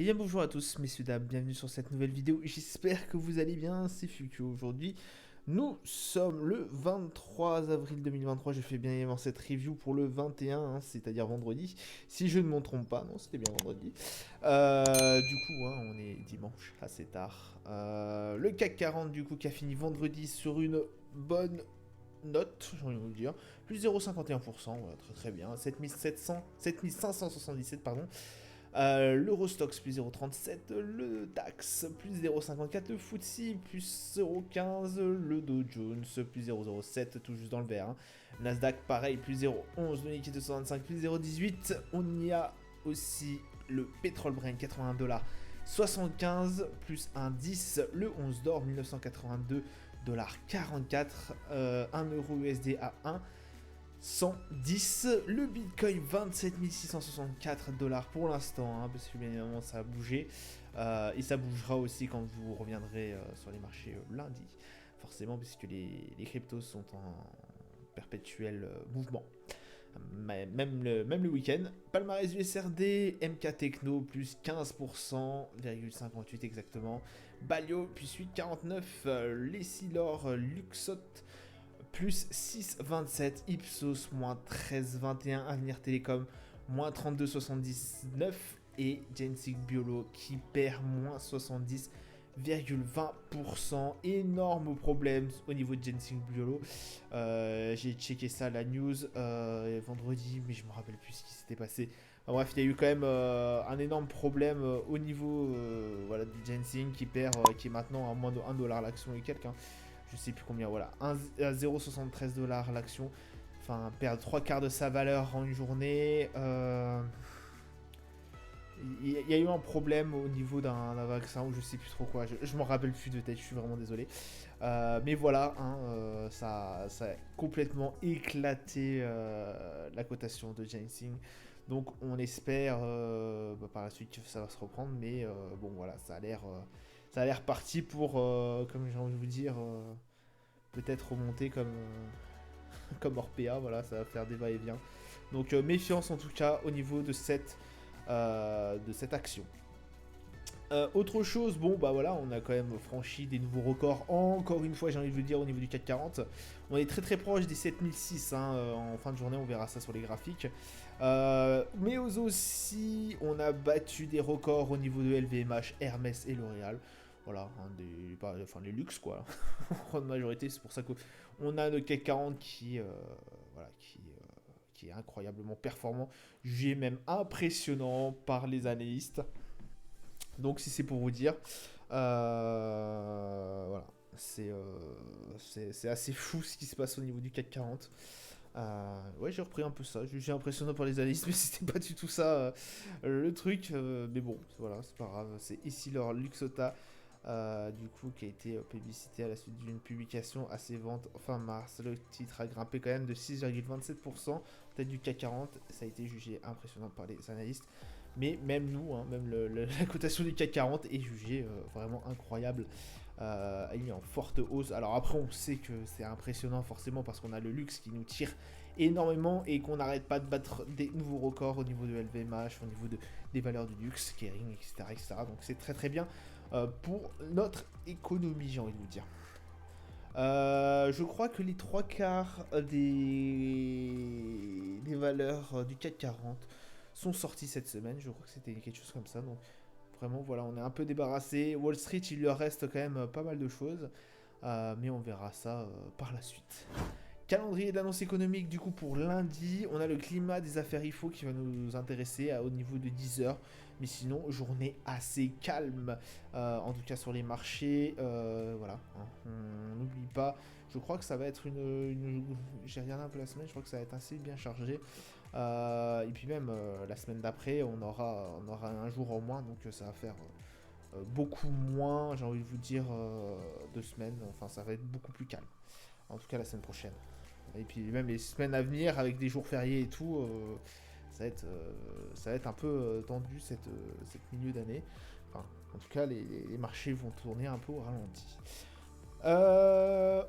Et bien bonjour à tous, messieurs, dames, bienvenue sur cette nouvelle vidéo, j'espère que vous allez bien, c'est Fuku aujourd'hui. Nous sommes le 23 avril 2023, j'ai fait bien évidemment cette review pour le 21, c'est-à-dire vendredi, si je ne m'en trompe pas, non c'était bien vendredi. Du coup, on est dimanche, assez tard. Le CAC 40 du coup qui a fini vendredi sur une bonne note, j'ai envie de vous le dire, plus 0,51%, voilà, très très bien, 7577 pardon. L'Eurostox plus 0,37, le DAX plus 0,54, le FTSE plus 0,15, le Dow Jones plus 0,07, tout juste dans le vert. Nasdaq pareil, plus 0,11, le Nikkei 225 plus 0,18. On y a aussi le pétrole Brent 81 dollars 75 plus 1,10, le 11 d'or 1982 44, 1 euro USD à 1. 110, le Bitcoin 27 664 dollars pour l'instant, parce que bien évidemment ça a bougé, et ça bougera aussi quand vous reviendrez sur les marchés lundi, forcément, puisque les cryptos sont en perpétuel mouvement. Même le week-end. Palmarès du SRD, MK Techno plus 15%, 0,58 exactement. Balio plus 8,49, Lessilor, Luxot plus 6,27, Ipsos moins 13,21, Avenir Télécom moins 32,79 et Gensig Biolo qui perd moins 70,20%. Énorme problème au niveau de Gensig Biolo. J'ai checké ça, la news, vendredi, mais je me rappelle plus ce qui s'était passé. Enfin, bref, il y a eu quand même un énorme problème au niveau voilà, du Ginseng qui perd, qui est maintenant à moins de 1 dollar l'action et quelques. Je sais plus combien, voilà, 0,73 dollars l'action. Enfin, perdre 3 quarts de sa valeur en une journée. Il y a eu un problème au niveau d'un vaccin ou je sais plus trop quoi. Je m'en rappelle plus de tête, je suis vraiment désolé. Mais voilà, ça a complètement éclaté la cotation de Ginseng. Donc on espère par la suite que ça va se reprendre. Mais bon, voilà, ça a l'air parti pour, comme j'ai envie de vous dire, peut-être remonter comme, comme Orpea. Voilà, ça va faire des va-et-vient. Donc méfiance en tout cas au niveau de cette action. Autre chose, bon bah voilà, on a quand même franchi des nouveaux records, encore une fois j'ai envie de vous dire au niveau du CAC 40. On est très très proche des 7006 en fin de journée, on verra ça sur les graphiques. Mais aussi, on a battu des records au niveau de LVMH, Hermès et L'Oréal. Voilà, enfin les luxe quoi, en grande majorité, c'est pour ça qu'on a le CAC 40 voilà, qui est incroyablement performant, jugé même impressionnant par les analystes. Donc si c'est pour vous dire, voilà, c'est assez fou ce qui se passe au niveau du CAC 40. Ouais, j'ai repris un peu ça, jugé impressionnant par les analystes, mais c'était pas du tout ça le truc. Mais bon, voilà, c'est pas grave. C'est ici leur Luxota, du coup, qui a été publicité à la suite d'une publication à ses ventes fin mars. Le titre a grimpé quand même de 6,27%, tête du CAC 40. Ça a été jugé impressionnant par les analystes. Mais même nous, même la cotation du CAC 40 est jugée vraiment incroyable. Il est en forte hausse. Alors après, on sait que c'est impressionnant forcément parce qu'on a le luxe qui nous tire énormément et qu'on n'arrête pas de battre des nouveaux records au niveau de LVMH, au niveau des valeurs du luxe, Kering, etc., etc. Donc c'est très très bien pour notre économie, j'ai envie de vous dire. Je crois que les trois quarts des valeurs du CAC 40 sont sortis cette semaine. Je crois que c'était quelque chose comme ça. Donc vraiment, voilà, on est un peu débarrassé. Wall Street, il leur reste quand même pas mal de choses. Mais on verra ça par la suite. Calendrier d'annonce économique du coup pour lundi, on a le climat des affaires IFO qui va nous intéresser au niveau de 10 heures, mais sinon journée assez calme, en tout cas sur les marchés, voilà, on n'oublie pas, je crois que ça va être j'ai regardé un peu la semaine, je crois que ça va être assez bien chargé, et puis même la semaine d'après on aura un jour en moins, donc ça va faire beaucoup moins, j'ai envie de vous dire, 2 semaines, enfin ça va être beaucoup plus calme, en tout cas la semaine prochaine. Et puis même les semaines à venir avec des jours fériés et tout, ça va être un peu tendu cette milieu d'année. Enfin, en tout cas, les marchés vont tourner un peu au ralenti.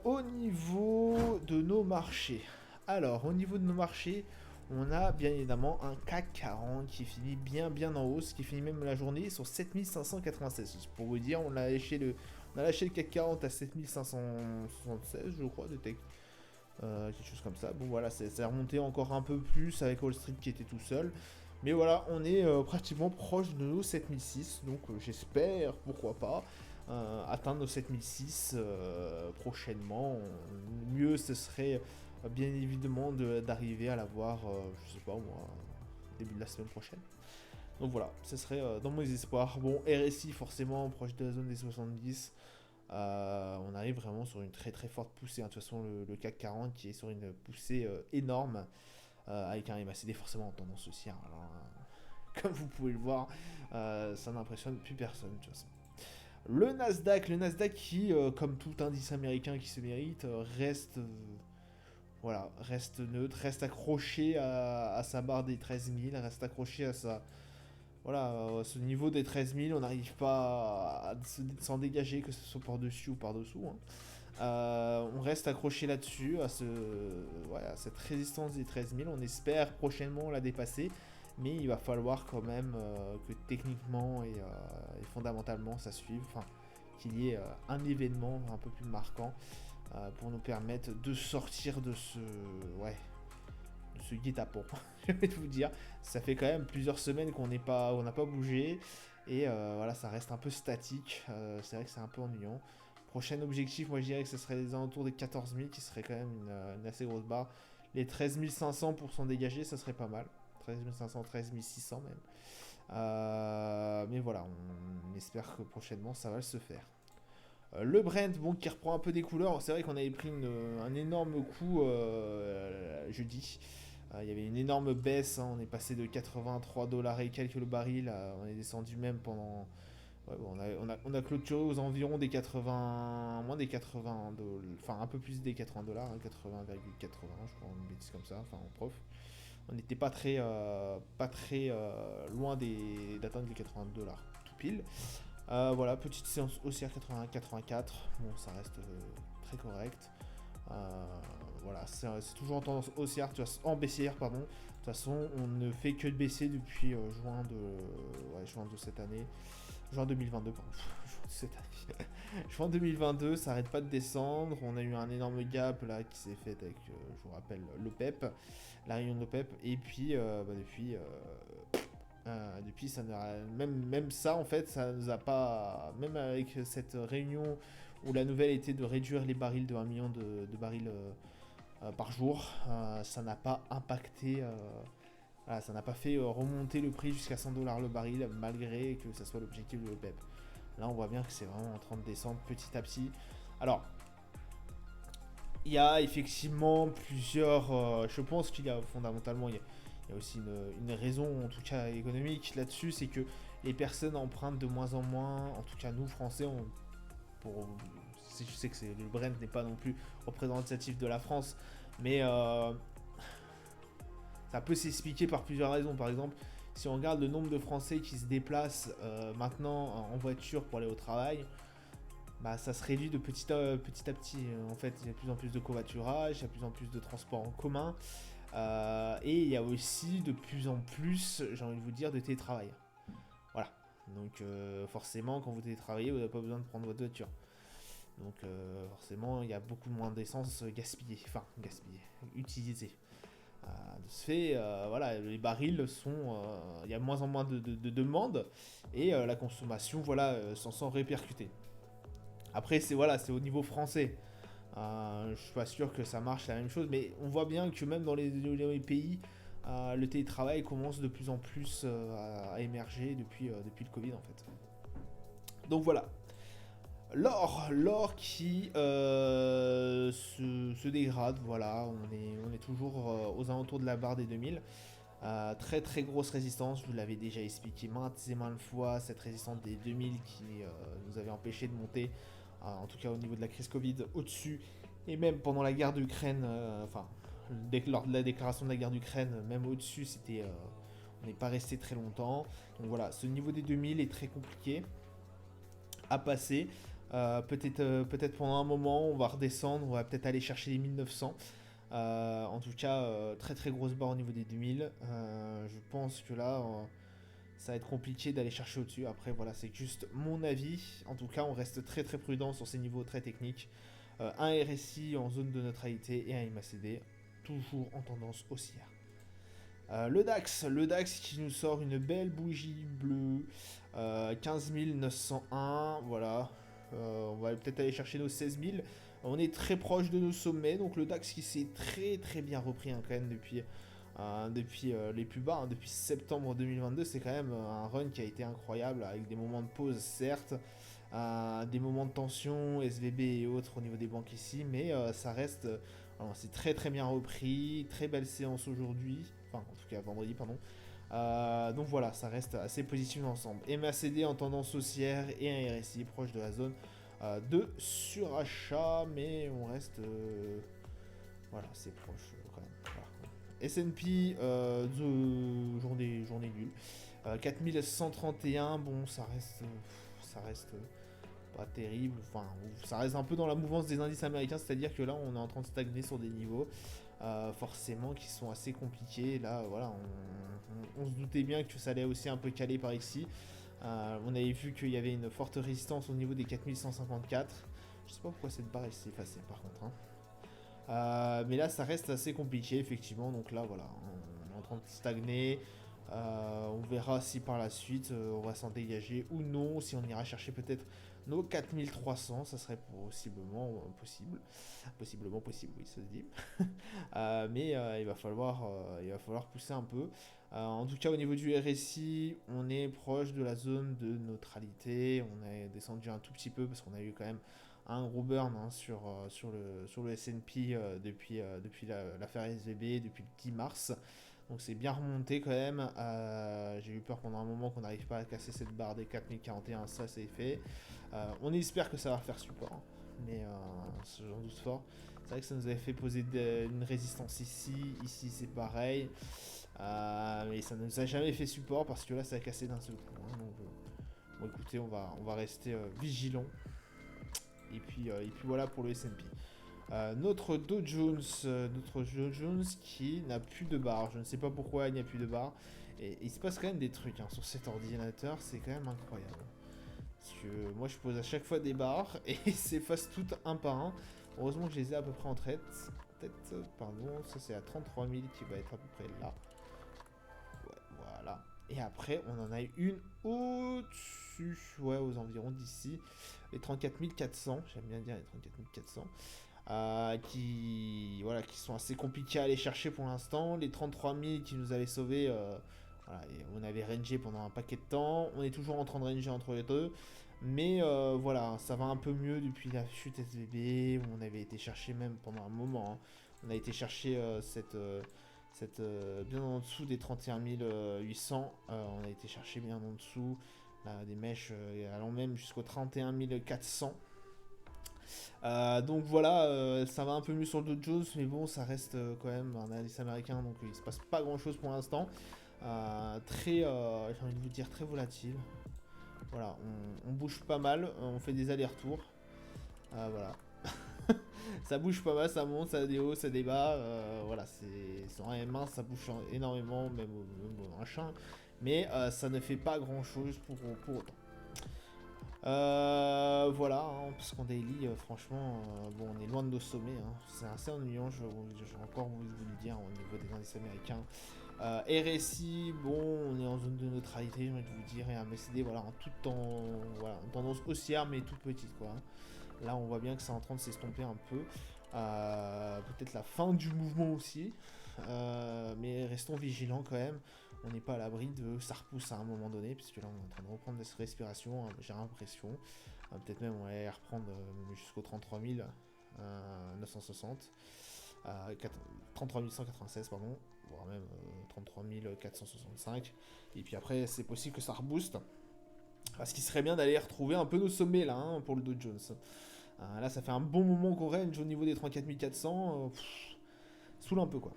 Au niveau de nos marchés. Alors, au niveau de nos marchés, On a bien évidemment un CAC 40 qui finit bien en hausse, qui finit même la journée sur 7596. Pour vous dire, on a lâché le CAC 40 à 7576, je crois, de tech. Quelque chose comme ça. Bon voilà, ça a remonté encore un peu plus avec Wall Street qui était tout seul. Mais voilà, on est pratiquement proche de nos 7006, donc j'espère, pourquoi pas, atteindre nos 7006 prochainement. Mieux, ce serait bien évidemment d'arriver à l'avoir, je sais pas moi, début de la semaine prochaine. Donc voilà, ce serait dans mes espoirs. Bon, RSI forcément proche de la zone des 70. On arrive vraiment sur une très forte poussée, hein. De toute façon, le CAC 40 qui est sur une poussée énorme, avec un MACD forcément en tendance haussière. Alors, comme vous pouvez le voir, ça n'impressionne plus personne de toute façon. Le Nasdaq qui, comme tout indice américain qui se mérite, reste neutre, reste accroché à sa barre des 13 000, reste accroché à ce niveau des 13 000, on n'arrive pas à s'en dégager, que ce soit par-dessus ou par-dessous, hein. On reste accroché là-dessus, à cette résistance des 13 000. On espère prochainement la dépasser, mais il va falloir quand même que techniquement et fondamentalement ça suive, enfin, qu'il y ait un événement un peu plus marquant pour nous permettre de sortir de ce guet-apens. Je vais vous dire, ça fait quand même plusieurs semaines on n'a pas bougé, et voilà, ça reste un peu statique. C'est vrai que c'est un peu ennuyant. Prochain objectif, moi je dirais que ce serait les alentours des 14 000, qui serait quand même une assez grosse barre. Les 13 500 pour s'en dégager, ça serait pas mal. 13 500, 13 600 même. Mais voilà, on espère que prochainement ça va se faire. Le Brent, bon, qui reprend un peu des couleurs. C'est vrai qu'on avait pris un énorme coup jeudi. Il y avait une énorme baisse, hein. On est passé de 83 dollars et quelques le baril. On est descendu même pendant. Ouais, bon, on a clôturé aux environs des 80. Moins des 80 dollars. Enfin, un peu plus des 80 dollars. 80,80, je crois, une bêtise comme ça. Enfin, en prof. On n'était pas très loin d'atteindre les 80 dollars tout pile. Voilà, petite séance haussière 81-84. Bon, ça reste très correct. Voilà, c'est toujours en tendance haussière, en baissière, pardon. De toute façon, on ne fait que de baisser depuis juin de cette année. Juin 2022, pardon. Juin 2022, ça arrête pas de descendre. On a eu un énorme gap là qui s'est fait avec, je vous rappelle, l'OPEP, la réunion de l'OPEP. Et puis, depuis ça même ça en fait, ça nous a pas, même avec cette réunion où la nouvelle était de réduire les barils de 1 million de barils par jour, ça n'a pas impacté, voilà, ça n'a pas fait remonter le prix jusqu'à 100 dollars le baril, malgré que ça soit l'objectif de l'OPEP. Là on voit bien que c'est vraiment en train de descendre petit à petit. Alors il y a effectivement plusieurs, je pense qu'il y a fondamentalement, il y a aussi une raison, en tout cas économique là-dessus, c'est que les personnes empruntent de moins en moins, en tout cas nous Français, je sais que le Brent n'est pas non plus représentatif de la France, mais ça peut s'expliquer par plusieurs raisons. Par exemple, si on regarde le nombre de Français qui se déplacent maintenant en voiture pour aller au travail, bah, ça se réduit de petit à petit. En fait, il y a de plus en plus de covoiturage, il y a de plus en plus de transports en commun. Et il y a aussi de plus en plus, j'ai envie de vous dire, de télétravail. Voilà. Donc forcément, quand vous télétravaillez, vous n'avez pas besoin de prendre votre voiture. Donc forcément, il y a beaucoup moins d'essence utilisée. De ce fait, voilà, les barils sont, il y a de moins en moins de demandes, et la consommation, voilà, s'en sent répercutée. Après, c'est au niveau français. Je suis pas sûr que ça marche la même chose, mais on voit bien que même dans les pays, le télétravail commence de plus en plus à émerger depuis le Covid en fait. Donc voilà. L'or qui se dégrade, voilà, on est toujours aux alentours de la barre des 2000. Très très grosse résistance, je vous l'avais déjà expliqué maintes et maintes fois, cette résistance des 2000 qui nous avait empêché de monter, en tout cas au niveau de la crise Covid, au-dessus, et même pendant la guerre d'Ukraine, lors de la déclaration de la guerre d'Ukraine, même au-dessus, on n'est pas resté très longtemps. Donc voilà, ce niveau des 2000 est très compliqué à passer. Peut-être pendant un moment, on va redescendre, on va peut-être aller chercher les 1900. En tout cas, très très grosse barre au niveau des 2000. Je pense que là, ça va être compliqué d'aller chercher au-dessus. Après, voilà, c'est juste mon avis. En tout cas, on reste très très prudent sur ces niveaux très techniques. Un RSI en zone de neutralité et un MACD, toujours en tendance haussière. Le DAX qui nous sort une belle bougie bleue, 15 901, voilà. On va peut-être aller chercher nos 16 000. On est très proche de nos sommets, donc le DAX qui s'est très très bien repris hein, quand même depuis les plus bas, hein, depuis septembre 2022, c'est quand même un run qui a été incroyable, avec des moments de pause certes, des moments de tension, SVB et autres au niveau des banques ici, mais ça reste, c'est très très bien repris, très belle séance aujourd'hui, enfin en tout cas vendredi pardon. Donc voilà, ça reste assez positif ensemble. MACD en tendance haussière et un RSI proche de la zone de surachat, mais on reste, voilà, c'est proche quand même. Voilà. S&P, journée nulle. 4131, bon, ça reste pas terrible. Enfin, ça reste un peu dans la mouvance des indices américains, c'est-à-dire que là, on est en train de stagner sur des niveaux forcément qui sont assez compliqués. Là, voilà, on se doutait bien que ça allait aussi un peu caler par ici. On avait vu qu'il y avait une forte résistance au niveau des 4154. Je sais pas pourquoi cette barre s'est effacée par contre. Mais là, ça reste assez compliqué, effectivement. Donc là, voilà, on est en train de stagner. On verra si par la suite, on va s'en dégager ou non. Si on ira chercher peut-être nos 4300, ça serait possiblement possible. Possiblement possible, oui, ça se dit. Mais il va falloir pousser un peu. En tout cas, au niveau du RSI, on est proche de la zone de neutralité. On est descendu un tout petit peu parce qu'on a eu quand même un gros burn hein, sur le S&P depuis l'affaire SVB, depuis le 10 mars. Donc c'est bien remonté quand même. J'ai eu peur pendant un moment qu'on n'arrive pas à casser cette barre des 4041, ça c'est fait. On espère que ça va faire support, hein. Mais j'en doute fort. C'est vrai que ça nous avait fait poser une résistance ici c'est pareil. Mais ça ne nous a jamais fait support parce que là ça a cassé d'un seul coup. Hein. Donc, bon écoutez, on va rester vigilant. Et puis voilà pour le S&P. Notre Dow Jones qui n'a plus de barre. Je ne sais pas pourquoi il n'y a plus de barre. Et il se passe quand même des trucs hein, sur cet ordinateur, c'est quand même incroyable. Parce que moi je pose à chaque fois des barres et ils s'effacent toutes un par un. Heureusement que je les ai à peu près en tête. Pardon, ça c'est à 33 000 qui va être à peu près là. Ouais, voilà. Et après, on en a une au-dessus, ouais, aux environs d'ici. Les 34 400, j'aime bien dire les 34 400. Qui sont assez compliqués à aller chercher pour l'instant. Les 33 000 qui nous avaient sauvés, voilà, et on avait rangé pendant un paquet de temps. On est toujours en train de ranger entre les deux. Mais voilà, ça va un peu mieux depuis la chute SVB, où on avait été chercher même pendant un moment. Hein. On a été chercher bien en dessous des 31 800. On a été chercher bien en dessous des mèches allant même jusqu'aux 31 400. Donc voilà, ça va un peu mieux sur le Dow Jones, mais bon, ça reste quand même un indice américain, donc il se passe pas grand chose pour l'instant. J'ai envie de vous dire, très volatile. Voilà, on bouge pas mal, on fait des allers-retours. Voilà. Ça bouge pas mal, ça monte, ça a des hauts, ça a des bas. Voilà, c'est en M1, ça bouge énormément, même au machin. Mais ça ne fait pas grand chose pour autant. Voilà, hein, parce qu'en daily, franchement, bon, on est loin de nos sommets. Hein. C'est assez ennuyant, je vais encore vous le dire au niveau des indices américains. RSI, bon, on est en zone de neutralité, je vais vous dire, et un MACD, voilà, en tout temps, voilà, en tendance haussière, mais toute petite, quoi. Là, on voit bien que c'est en train de s'estomper un peu. Peut-être la fin du mouvement aussi, mais restons vigilants quand même. On n'est pas à l'abri de ça repousse à un moment donné, puisque là on est en train de reprendre des respirations, hein, j'ai l'impression. Peut-être même on va aller reprendre jusqu'aux 33 960. 33 196, pardon, voire même 33 465. Et puis après, c'est possible que ça rebooste. Ce qui serait bien d'aller retrouver un peu nos sommets là, hein, pour le Dow Jones. Là, ça fait un bon moment qu'on range au niveau des 34 400. Saoule un peu quoi.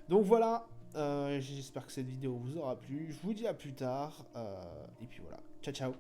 Donc voilà, j'espère que cette vidéo vous aura plu. Je vous dis à plus tard. Et puis voilà, ciao ciao.